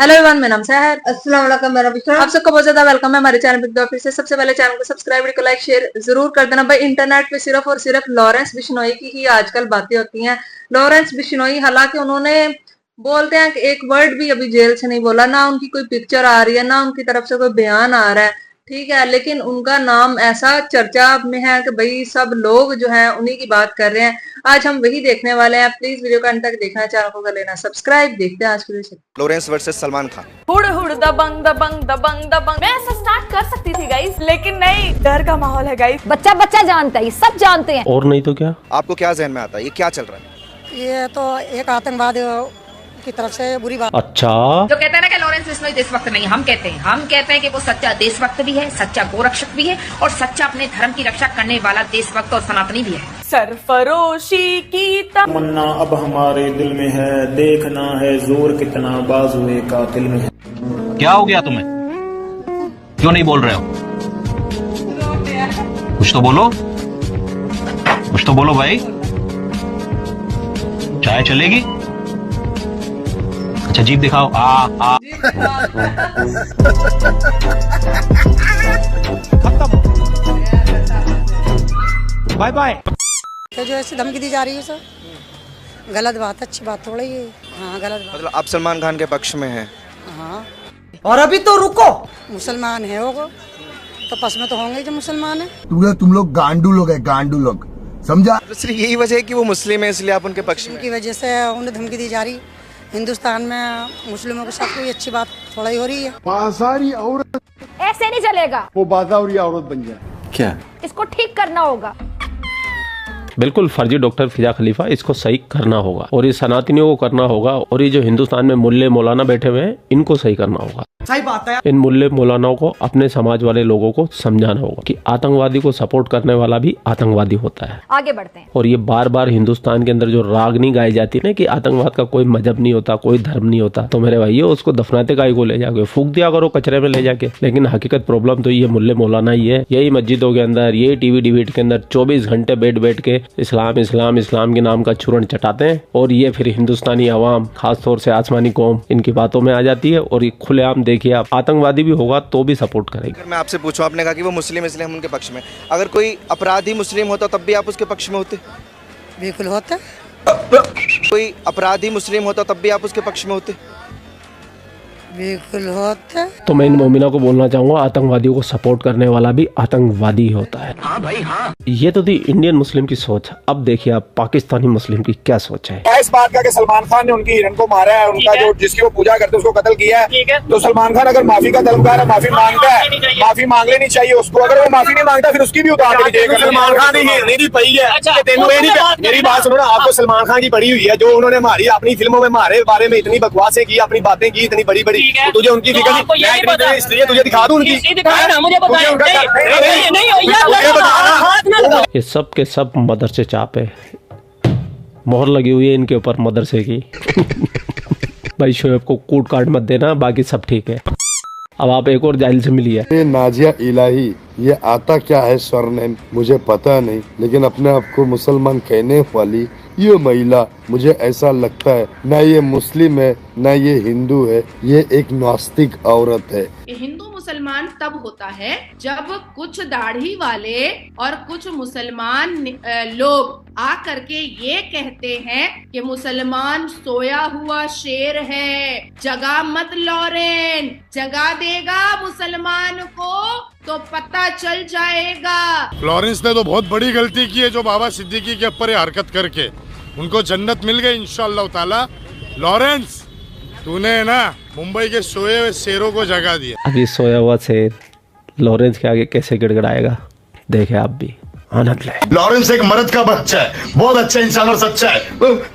Hello everyone, मेरा नाम सहर। अस्सलाम वालेकुम, मेरा बिशरा। आप सबको बहुत ज्यादा वेलकम है हमारे चैनल पे। फिर से सबसे पहले चैनल को सब्सक्राइब, वीडियो को लाइक शेयर जरूर कर देना भाई। इंटरनेट पे सिर्फ और सिर्फ लॉरेंस बिश्नोई की ही आजकल बातें होती हैं। लॉरेंस बिश्नोई, हालांकि उन्होंने बोलते हैं कि एक वर्ड भी अभी जेल से नहीं बोला, ना उनकी कोई पिक्चर आ रही है, ना उनकी तरफ से कोई बयान आ रहा है, ठीक है। लेकिन उनका नाम ऐसा चर्चा में है कि भाई सब लोग जो है उन्हीं की बात कर रहे हैं। आज हम वही देखने वाले हैं। प्लीज वीडियो को अंत तक देखना, चैनल को कर लेना सब्सक्राइब। देखते हैं आज की video. Lawrence versus Salman Khan. हुड़ हुड़ दबंग दबंग दबंग दबंग। मैं ऐसा स्टार्ट कर सकती थी गाइस, लेकिन नहीं, डर का माहौल है गाइस। बच्चा बच्चा जानता है, सब जानते हैं। और नहीं तो क्या। आपको क्या जहन में आता है, ये क्या चल रहा है? ये तो एक आतंकवाद की तरफ से बुरी बात। अच्छा, जो कहते हैं ना कि लॉरेंस बिश्नोई देशभक्त नहीं, हम कहते हैं कि वो सच्चा देशभक्त भी है, सच्चा गोरक्षक भी है और सच्चा अपने धर्म की रक्षा करने वाला देशभक्त और सनातनी भी है। सरफरोशी की तमन्ना अब हमारे दिल में है, देखना है जोर कितना बाजुए कातिल में है। क्या हो गया तुम्हें, क्यों नहीं बोल रहे हो? कुछ तो बोलो, कुछ तो बोलो भाई। चाय चलेगी? अच्छा जीप दिखाओ। आ बाय बाय। तो जो ऐसी धमकी दी जा रही है सर, गलत बात है, अच्छी बात थोड़ी है। हाँ गलत बात। मतलब आप सलमान खान के पक्ष में हैं? हाँ। और अभी तो रुको, मुसलमान है वो तो पस में तो होंगे जो मुसलमान है। तुम लोग गांडू लोग है, गांडू लोग, समझा? तो सिर्फ यही वजह है कि वो मुस्लिम है इसलिए आप उनके पक्ष में? उनकी वजह से उन्हें धमकी दी जा रही। हिंदुस्तान में मुस्लिमों के साथ कोई अच्छी बात थोड़ा ही हो रही है। बाजारी औरत ऐसे नहीं चलेगा, वो बाजारी औरत बन जाए। क्या इसको ठीक करना होगा। बिल्कुल फर्जी डॉक्टर फिजा खलीफा, इसको सही करना होगा और ये सनातनियों को करना होगा और ये जो हिंदुस्तान में मुल्ले मौलाना बैठे हुए हैं इनको सही करना होगा। सही बात है। इन मुल्ले मौलानाओं को अपने समाज वाले लोगों को समझाना होगा कि आतंकवादी को सपोर्ट करने वाला भी आतंकवादी होता है। आगे बढ़ते हैं। और ये बार बार हिंदुस्तान के अंदर जो रागनी गाई जाती है ना कि आतंकवाद का कोई मजहब नहीं होता, कोई धर्म नहीं होता, तो मेरे भाई उसको दफनाते गाय को ले जाके फूक दिया करो कचरे में ले जाके। लेकिन हकीकत प्रॉब्लम तो ये मुल्ले मौलाना ही है। यही मस्जिदों के अंदर, यही टीवी डिबेट के अंदर 24 घंटे बैठ के इस्लाम इस्लाम इस्लाम के नाम का चूर्ण चटाते हैं और ये फिर हिंदुस्तानी अवाम, खासतौर से आसमानी कौम, इनकी बातों में आ जाती है। और ये खुलेआम देखिए आप, आतंकवादी भी होगा तो भी सपोर्ट करेगी। अगर मैं आपसे पूछूं, आपने कहा कि वो मुस्लिम इसलिए हम उनके पक्ष में, अगर कोई अपराधी मुस्लिम होता तब भी आप उसके पक्ष में होते? बिल्कुल होता। कोई अपराधी मुस्लिम होता तब भी आप उसके पक्ष में होते? बिल्कुल होता। तो मैं इन मोमिना को बोलना चाहूंगा, आतंकवादियों को सपोर्ट करने वाला भी आतंकवादी होता है। हाँ भाई हाँ। ये तो थी इंडियन मुस्लिम की सोच। अब देखिए आप पाकिस्तानी मुस्लिम की क्या सोच है। इस बात का कि सलमान खान ने उनकी हिरन को मारा है, उनका जो जिसकी वो पूजा करते उसको कत्ल किया है, तो सलमान खान अगर माफी का तलबगार है, माफी मांगता है, माफी मांग लेनी चाहिए उसको। अगर वो माफी नहीं मांगता फिर उसकी भी उतार देनी चाहिए। सलमान खान की हिरनी भी पड़ी है। मेरी बात सुनो ना, आपको सलमान खान की पड़ी हुई है, जो उन्होंने मारी अपनी फिल्मों में, हमारे बारे में इतनी बकवासें की, अपनी बातें की इतनी बड़ी बड़ी, तुझे उनकी फिक्र नहीं, इसलिए तुझे दिखा दूं उनकी। ये सब के सब मदरसे चाप है, मोहर लगी हुई है इनके ऊपर मदरसे की। भाई शोएब को कूट काट मत देना, बाकी सब ठीक है। अब आप एक और जाहिल से मिलिए। ये नाजिया इलाही, ये आता क्या है सरनेम मुझे पता नहीं, लेकिन अपने आप को मुसलमान कहने वाली ये महिला, मुझे ऐसा लगता है ना ये मुस्लिम है ना ये हिंदू है, ये एक नास्तिक औरत है। हिंदू मुसलमान तब होता है जब कुछ दाढ़ी वाले और कुछ मुसलमान लोग आ करके ये कहते हैं कि मुसलमान सोया हुआ शेर है, जगा मत लॉरेन, जगा देगा मुसलमान को तो पता चल जाएगा। लॉरेंस ने तो बहुत बड़ी गलती की है जो बाबा सिद्दीकी के ऊपर हरकत करके, उनको जन्नत मिल गई इंशाअल्लाह ताला। लॉरेंस तूने ना मुंबई के सोए हुए शेरों को जगा दिया। अभी सोया हुआ शेर लॉरेंस के आगे कैसे गिड़गिड़ाएगा, देखे आप भी, आनंद ले। लॉरेंस एक मर्द का बच्चा है, बहुत अच्छा इंसान और सच्चा है।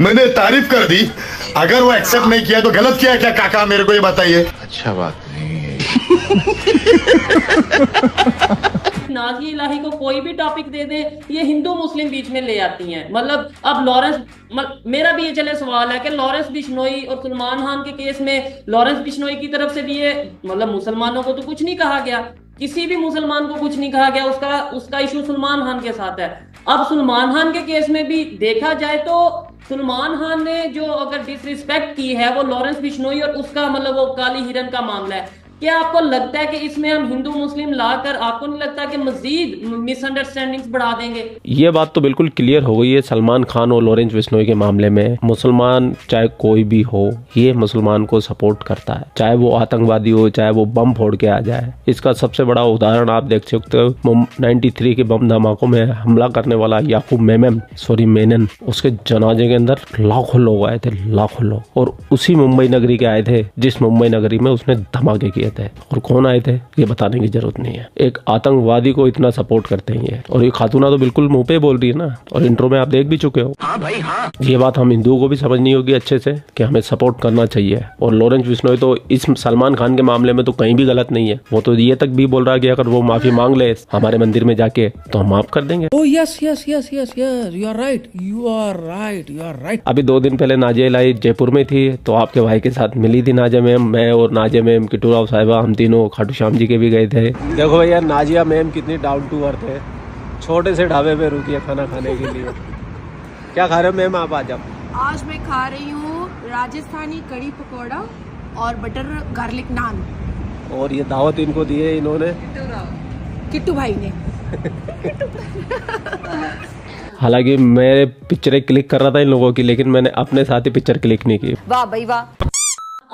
मैंने तारीफ कर दी, अगर वो एक्सेप्ट नहीं किया तो गलत किया क्या काका, मेरे को ये बताइए। अच्छा बात नहीं है। नाज़ी इलाही को कोई भी टॉपिक दे दे, ये हिंदू मुस्लिम बीच में ले आती हैं। मतलब अब लॉरेंस, मेरा भी ये चले सवाल है कि लॉरेंस बिश्नोई और सलमान खान के केस में लॉरेंस बिश्नोई की तरफ से भी ये, मतलब मुसलमानों को तो कुछ नहीं कहा गया, किसी भी मुसलमान को कुछ नहीं कहा गया, उसका इशू सलमान खान के साथ है। अब सलमान खान के केस में भी देखा जाए तो सलमान खान ने जो अगर डिसरिस्पेक्ट की है वो लॉरेंस बिश्नोई और उसका मतलब वो काली हिरन का मामला है, क्या आपको लगता है कि इसमें हम हिंदू मुस्लिम लाकर आपको नहीं लगता कि मजीद मिसअंडरस्टैंडिंग्स बढ़ा देंगे? ये बात तो बिल्कुल क्लियर हो गई है सलमान खान और लॉरेंस बिश्नोई के मामले में। मुसलमान चाहे कोई भी हो, ये मुसलमान को सपोर्ट करता है, चाहे वो आतंकवादी हो, चाहे वो बम फोड़ के आ जाए। इसका सबसे बड़ा उदाहरण आप देख सकते हो 93 के बम धमाकों में हमला करने वाला याकूब मेनन, उसके जनाजे के अंदर लाखों लोग आए थे, लाखों लोग, और उसी मुंबई नगरी के आए थे जिस मुंबई नगरी में उसने धमाके किए थे। और कौन आए थे ये बताने की जरूरत नहीं है, एक आतंकवादी को इतना सपोर्ट करते हैं। और ये खातूना तो बिल्कुल मुंह पे बोल रही है ना, और इंट्रो में आप देख भी चुके हो। हाँ भाई हाँ, ये बात हम हिंदुओं को भी समझनी होगी अच्छे से कि हमें सपोर्ट करना चाहिए। और लॉरेंस बिश्नोई तो इस सलमान खान के मामले में तो कहीं भी गलत नहीं है। वो तो ये तक भी बोल रहा है कि अगर वो माफी मांग ले हमारे मंदिर में जाके तो हम माफ कर देंगे। Yes yes yes yes yes, you are right, you are right, you are right. अभी 2 दिन पहले नाजिया इलाही जयपुर में थी, तो आपके भाई के साथ मिली थी नाजिया मैम, मैं और नाजिया मैम, किट्टू राव साहिबा, हम तीनों खाटू श्याम जी के भी गए थे। देखो भैया नाजिया मैम कितनी डाउन टू अर्थ है, छोटे से ढाबे पे रुकी है खाना खाने के लिए। क्या खा रहे हो मैम आप आज? आज मैं खा रही हूँ राजस्थानी कड़ी पकौड़ा और बटर गार्लिक नान। और ये दावत इनको दी है इन्होंने किट्टू भाई ने। हालांकि मैं पिक्चरें क्लिक कर रहा था इन लोगों की, लेकिन मैंने अपने साथ ही पिक्चर क्लिक नहीं की। वाह भाई वाह।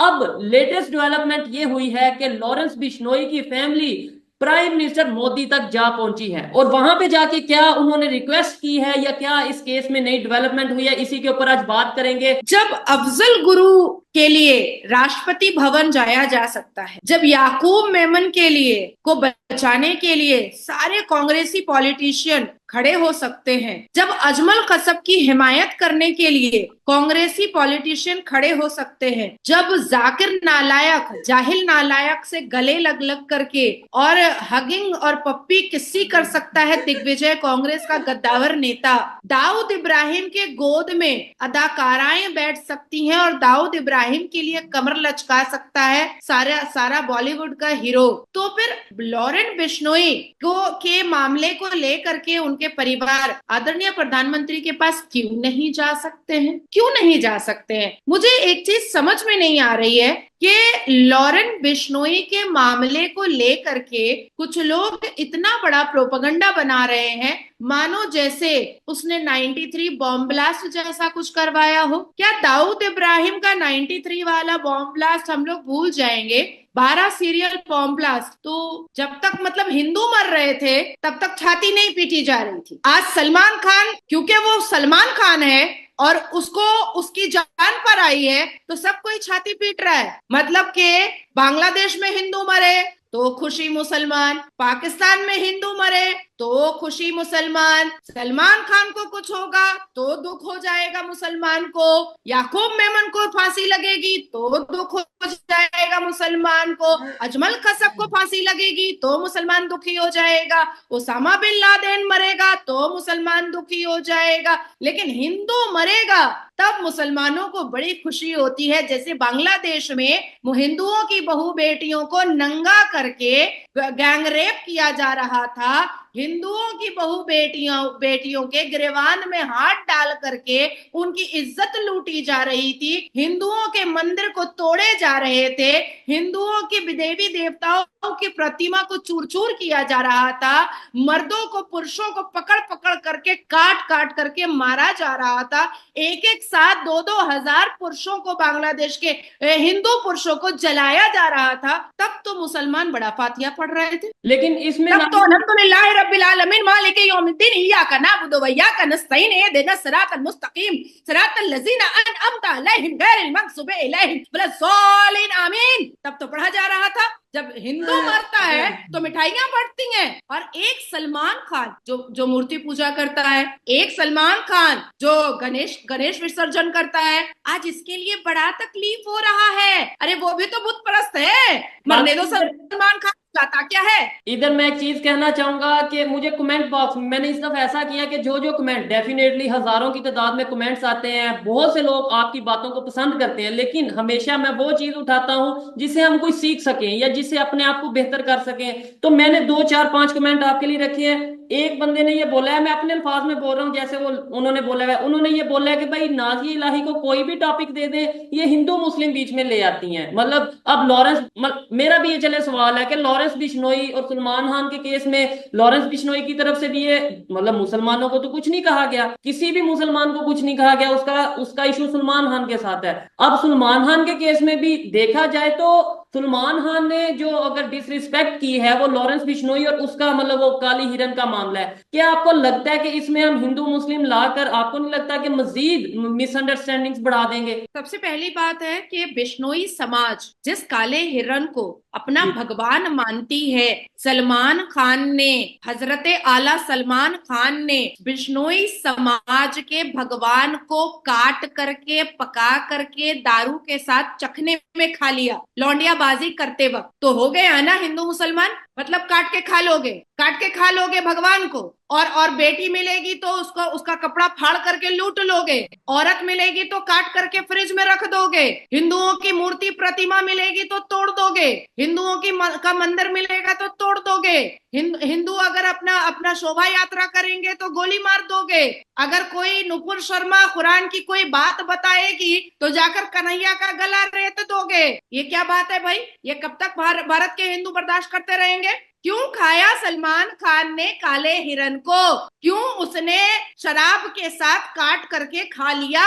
अब लेटेस्ट डेवलपमेंट ये हुई है कि लॉरेंस बिश्नोई की फैमिली प्राइम मिनिस्टर मोदी तक जा पहुंची है, और वहां पे जाके क्या उन्होंने रिक्वेस्ट की है या क्या इस केस में नई डेवलपमेंट हुई है, इसी के ऊपर आज बात करेंगे। जब अफजल गुरु के लिए राष्ट्रपति भवन जाया जा सकता है, जब याकूब मेमन के लिए को बचाने के लिए सारे कांग्रेसी पॉलिटिशियन खड़े हो सकते हैं, जब अजमल कसब की हिमायत करने के लिए कांग्रेसी पॉलिटिशियन खड़े हो सकते हैं, जब जाकिर नालायक जाहिल नालायक से गले लग लग करके और हगिंग और पप्पी किस्सी कर सकता है दिग्विजय कांग्रेस का गद्दावर नेता, दाऊद इब्राहिम के गोद में अदाकाराएं बैठ सकती हैं और दाऊद इब्राहिम के लिए कमर लचका सकता है सारा बॉलीवुड का हीरो, तो फिर लॉरेंस बिश्नोई के मामले को लेकर के उनके परिवार आदरणीय प्रधानमंत्री के पास क्यों नहीं जा सकते हैं? क्यों नहीं जा सकते हैं? मुझे एक चीज समझ में नहीं आ रही है कि लॉरेंस बिश्नोई के मामले को लेकर के कुछ लोग इतना बड़ा प्रोपेगेंडा बना रहे हैं मानो जैसे उसने 93 बॉम्ब ब्लास्ट जैसा कुछ करवाया हो। क्या दाऊद इब्राहिम का 93 वाला बॉम्ब ब्लास्ट हम लोग भूल जाएंगे? 12 सीरियल बॉम्ब ब्लास्ट, तो जब तक मतलब हिंदू मर रहे थे तब तक छाती नहीं पीटी जा रही थी। आज सलमान खान, क्योंकि वो सलमान खान है और उसको उसकी जान पर आई है, तो सब कोई छाती पीट रहा है। मतलब कि बांग्लादेश में हिंदू मरे तो खुशी मुसलमान, पाकिस्तान में हिंदू मरे तो खुशी मुसलमान, सलमान खान को कुछ होगा तो दुख हो जाएगा मुसलमान को, याकूब मेमन को फांसी लगेगी तो दुख हो जाएगा मुसलमान को, अजमल कसब को फांसी लगेगी तो मुसलमान दुखी हो जाएगा, ओसामा बिन लादेन मरेगा तो मुसलमान दुखी हो जाएगा, लेकिन हिंदू मरेगा तब मुसलमानों को बड़ी खुशी होती है। जैसे बांग्लादेश में हिंदुओं की बहू बेटियों को नंगा करके गैंगरेप किया जा रहा था, हिंदुओं की बहू बेटियों के गिरवान में हाथ डाल करके उनकी इज्जत लूटी जा रही थी, हिंदुओं के मंदिर को तोड़े जा रहे थे, हिंदुओं की देवी देवताओं की प्रतिमा को चूर चूर किया जा रहा था, मर्दों को पुरुषों को पकड़ पकड़ करके काट काट करके मारा जा रहा था, एक एक साथ 2-2 हजार पुरुषों को बांग्लादेश के हिंदू पुरुषों को जलाया जा रहा था, तब तो मुसलमान बड़ा फातिहा पढ़ रहे थे। लेकिन इसमें तब तो अल्हम्दुलिल्लाह रब्बिल आलमीन मालिक यौमिद्दीन इय्याका नअबुदु व इय्याका नस्तईन इहदिना सिरातल मुस्तकीम सिरातल लज़ीना अनअमता अलैहिम गैरिल मग़ज़ूबि अलैहिम वलद्दालिन आमीन। तब तो पढ़ा जा रहा था। जब हिंदू मरता है तो मिठाइयां बढ़ती हैं, और एक सलमान खान जो मूर्ति पूजा करता है, एक सलमान खान जो गणेश विसर्जन करता है, आज इसके लिए बड़ा तकलीफ हो रहा है। अरे वो भी तो बुत परस्त है, मरने दो सलमान खान, जाता क्या है। इधर मैं एक चीज कहना चाहूंगा कि मुझे कमेंट बॉक्स में मैंने इस दफा ऐसा किया कि जो कमेंट, डेफिनेटली हजारों की तादाद में कमेंट्स आते हैं, बहुत से लोग आपकी बातों को पसंद करते हैं, लेकिन हमेशा मैं वो चीज उठाता हूं जिससे हम कोई सीख सकें या जिससे अपने आप को बेहतर कर सकें। तो मैंने 2, 4, 5 कमेंट आपके लिए रखे हैं। एक बंदे ने ये बोला है, मैं अपने अल्फाज में बोल रहा हूँ जैसे वो उन्होंने बोला है, उन्होंने ये बोला है कि भाई नाज़ी इलाही को कोई भी टॉपिक दे दे ये हिंदू मुस्लिम बीच में ले आती हैं। मतलब अब मेरा भी ये चले सवाल है कि लॉरेंस बिश्नोई और सलमान खान के केस में लॉरेंस बिश्नोई की तरफ से भी ये मतलब मुसलमानों को तो कुछ नहीं कहा गया, किसी भी मुसलमान को कुछ नहीं कहा गया, उसका इशू सलमान खान के साथ है। अब सलमान खान के केस में भी देखा जाए तो सलमान खान ने जो अगर डिसरिस्पेक्ट की है वो लॉरेंस बिश्नोई और उसका मतलब वो काली हिरन का मामला है। क्या आपको लगता है कि इसमें हम हिंदू मुस्लिम लाकर आपको नहीं लगता कि मजीद मिसअंडरस्टैंडिंग्स बढ़ा देंगे? सबसे पहली बात है कि बिश्नोई समाज जिस काले हिरन को अपना भगवान मानती है, सलमान खान ने, हजरत आला सलमान खान ने बिश्नोई समाज के भगवान को काट करके पका करके दारू के साथ चखने में खा लिया लौंडियाबाजी करते वक्त। तो हो गया ना हिंदू मुसलमान, मतलब काट के खा लोगे भगवान को, और बेटी मिलेगी तो उसका कपड़ा फाड़ करके लूट लोगे, औरत मिलेगी तो काट करके फ्रिज में रख दोगे, हिंदुओं की मूर्ति प्रतिमा मिलेगी तो तोड़ दोगे, हिंदुओं का मंदिर मिलेगा तो तोड़ दोगे, हिंदू अगर अपना शोभा यात्रा करेंगे तो गोली मार दोगे, अगर कोई नुपुर शर्मा कुरान की कोई बात बताएगी तो जाकर कन्हैया का गला रेत दोगे। ये क्या बात है भाई? ये कब तक भारत के हिंदू बर्दाश्त करते रहेंगे? क्यों खाया सलमान खान ने काले हिरन को? क्यों उसने शराब के साथ काट करके खा लिया?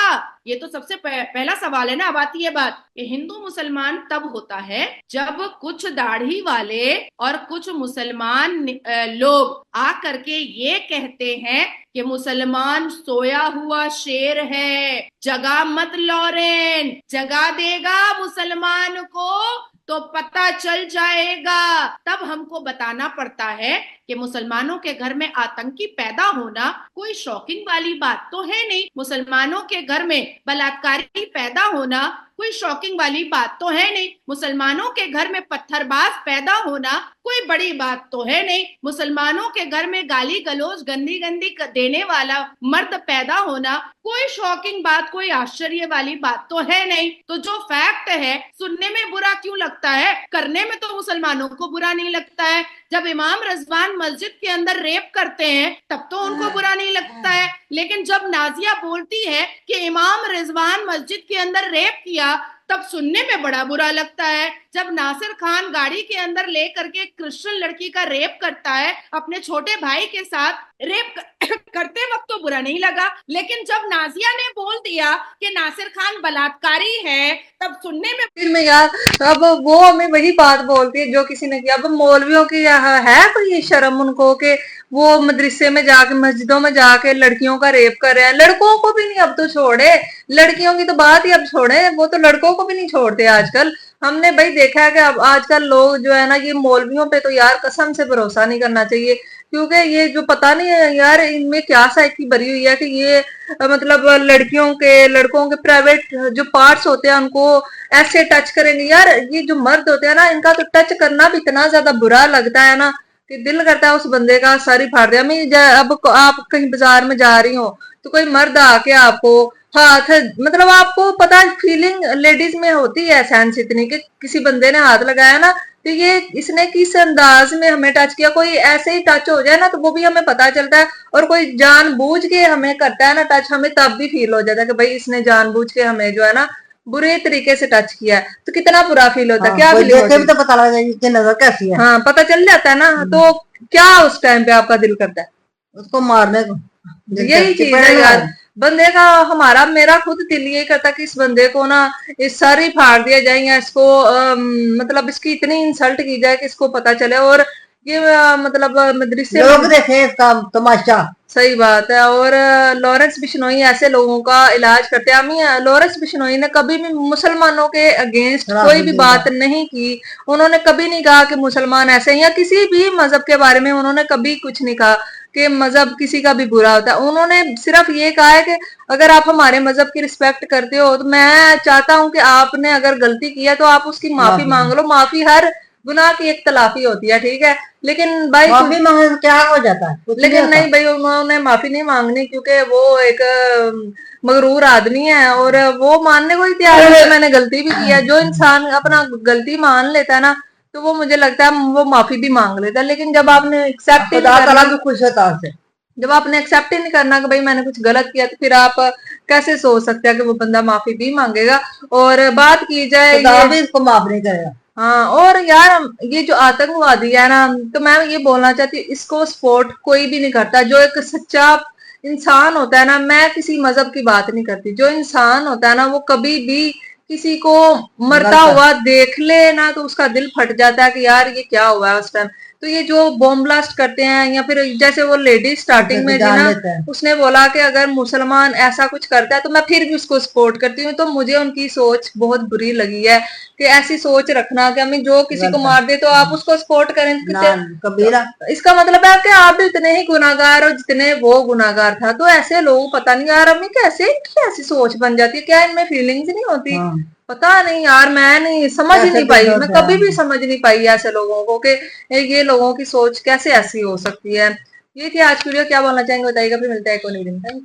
ये तो सबसे पहला सवाल है ना। अब आती है बात कि हिंदू मुसलमान तब होता है जब कुछ दाढ़ी वाले और कुछ मुसलमान लोग आ करके ये कहते हैं कि मुसलमान सोया हुआ शेर है, जगा मत लॉरेन, जगा देगा मुसलमान को तो पता चल जाएगा। तब हमको बताना पड़ता है कि मुसलमानों के घर में आतंकी पैदा होना कोई शॉकिंग वाली बात तो है नहीं, मुसलमानों के घर में बलात्कारी पैदा होना कोई शॉकिंग वाली बात तो है नहीं, मुसलमानों के घर में पत्थरबाज पैदा होना कोई बड़ी बात तो है नहीं, मुसलमानों के घर में गाली गलौज गंदी गंदी देने वाला मर्द पैदा होना कोई शॉकिंग बात, कोई आश्चर्य वाली बात तो है नहीं। तो जो फैक्ट है सुनने में बुरा क्यों लगता है, करने में तो मुसलमानों को बुरा नहीं लगता है। जब इमाम रिजवान मस्जिद के अंदर रेप करते हैं तब तो उनको बुरा नहीं लगता है, लेकिन जब नाजिया बोलती है कि इमाम रिजवान मस्जिद के अंदर रेप किया तब सुनने में बड़ा बुरा लगता है। जब नासिर खान गाड़ी के अंदर ले करके क्रिश्चियन लड़की का रेप करता है अपने छोटे भाई के साथ, रेप करते वक्त तो बुरा नहीं लगा, लेकिन जब नाजिया ने बोल दिया कि नासिर खान बलात्कारी है तब सुनने में फिर में यार अब वो हमें वही बात बोलती है जो किसी ने किया। अब मौलवियों की है कोई शर्म उनको कि वो मदरसे में जाके मस्जिदों में जाके लड़कियों का रेप कर रहे हैं? लड़कों को भी नहीं, अब तो छोड़े, लड़कियों की तो बात ही अब छोड़े, वो तो लड़कों को भी नहीं छोड़ते आजकल। हमने भाई देखा है कि अब आजकल लोग जो है ना, ये मौलवियों पे तो यार कसम से भरोसा नहीं करना चाहिए, क्योंकि ये जो पता नहीं है यार इनमें क्या साइकी भरी हुई है कि ये मतलब लड़कों के प्राइवेट जो पार्ट्स होते हैं उनको ऐसे टच करेंगे। यार ये जो मर्द होते हैं ना, इनका तो टच करना भी इतना ज्यादा बुरा लगता है ना कि दिल करता है उस बंदे का सर ही फाड़ दिया। अब आप कहीं बाजार में जा रही हो तो कोई मर्द आके आपको हाथ, मतलब आपको पता फीलिंग लेडीज में होती है सेंस इतनी कि किसी बंदे ने हाथ लगाया ना तो ये इसने किस अंदाज में हमें टच किया, कोई ऐसे ही टच हो जाए ना तो वो भी हमें पता चलता है, और कोई जानबूझ के हमें करता है ना टच, हमें तब भी फील हो जाता है कि भाई इसने जानबूझ के हमें जो है ना बुरे तरीके से टच किया है। तो कितना बुरा फील होता है। क्या फील होता है? भी तो पता लग जाएगी कि नजर कैसी है। हाँ पता चल जाता है ना। तो क्या उस टाइम पे आपका दिल करता है? उसको मारने को। यही चीज है यार, बंदे का मेरा खुद दिल यही करता कि इस बंदे को ना इस सर ही फाड़ दिया जाए या इसको मतलब इसकी इतनी इंसल्ट की जाए कि इसको पता चले और ये मतलब मदरसे लोग देखे इसका तमाशा। सही बात है। और लॉरेंस बिश्नोई ऐसे लोगों का इलाज करते हैं। अमी लॉरेंस बिश्नोई ने कभी भी मुसलमानों के अगेंस्ट कोई भी बात नहीं की। उन्होंने कभी नहीं कहा कि मुसलमान ऐसे हैं, या किसी भी मजहब के बारे में उन्होंने कभी कुछ नहीं कहा कि मजहब किसी का भी बुरा होता है। उन्होंने सिर्फ ये कहा है कि अगर आप हमारे मजहब की रिस्पेक्ट करते हो तो मैं चाहता हूं कि आपने अगर गलती की है तो आप उसकी माफी मांग लो। माफी हर गुनाह की एक तलाफी होती है, ठीक है, लेकिन भाई माफी मांगने क्या हो जाता है? लेकिन नहीं भाई, उन्होंने माफी नहीं मांगनी क्योंकि वो एक मगरूर आदमी है और वो मानने को ही तैयार है मैंने गलती भी किया। जो इंसान अपना गलती मान लेता है ना तो वो मुझे लगता है वो माफी भी मांग लेता है। लेकिन जब आपने एक्सेप्ट ही नहीं करना, खुश होता है जब आपने एक्सेप्ट ही नहीं करना कि भाई मैंने कुछ गलत किया, तो फिर आप कैसे सोच सकते हैं कि वो बंदा माफी भी मांगेगा। और बात की जाए भी इसको माफ नहीं करेगा। हाँ, और यार ये जो आतंकवादी है ना, तो मैं ये बोलना चाहती हूँ, इसको सपोर्ट कोई भी नहीं करता। जो एक सच्चा इंसान होता है ना, मैं किसी मजहब की बात नहीं करती, जो इंसान होता है ना वो कभी भी किसी को मरता हुआ देख ले ना तो उसका दिल फट जाता है कि यार ये क्या हुआ है उस टाइम। तो ये जो बॉम्ब ब्लास्ट करते हैं, या फिर जैसे वो लेडी स्टार्टिंग में जी ना, उसने बोला कि अगर मुसलमान ऐसा कुछ करता है तो मैं फिर भी उसको सपोर्ट करती हूँ। तो मुझे उनकी सोच बहुत बुरी लगी है कि ऐसी सोच रखना कि हमें जो किसी को मार दे तो आप उसको सपोर्ट करें। कबीरा इसका मतलब है कि आप भी उतने ही गुनाहगार हो जितने वो गुनाहगार था। तो ऐसे लोग पता नहीं यार हमें कैसे ऐसी सोच बन जाती है, क्या इनमें फीलिंग्स नहीं होती? पता नहीं यार, मैं नहीं समझ ही नहीं पाई, मैं कभी भी समझ नहीं पाई ऐसे लोगों को कि ये लोगों की सोच कैसे ऐसी हो सकती है। ये थी आज की वीडियो, क्या बोलना चाहेंगे बताइएगा, फिर मिलता है एक और वीडियो में।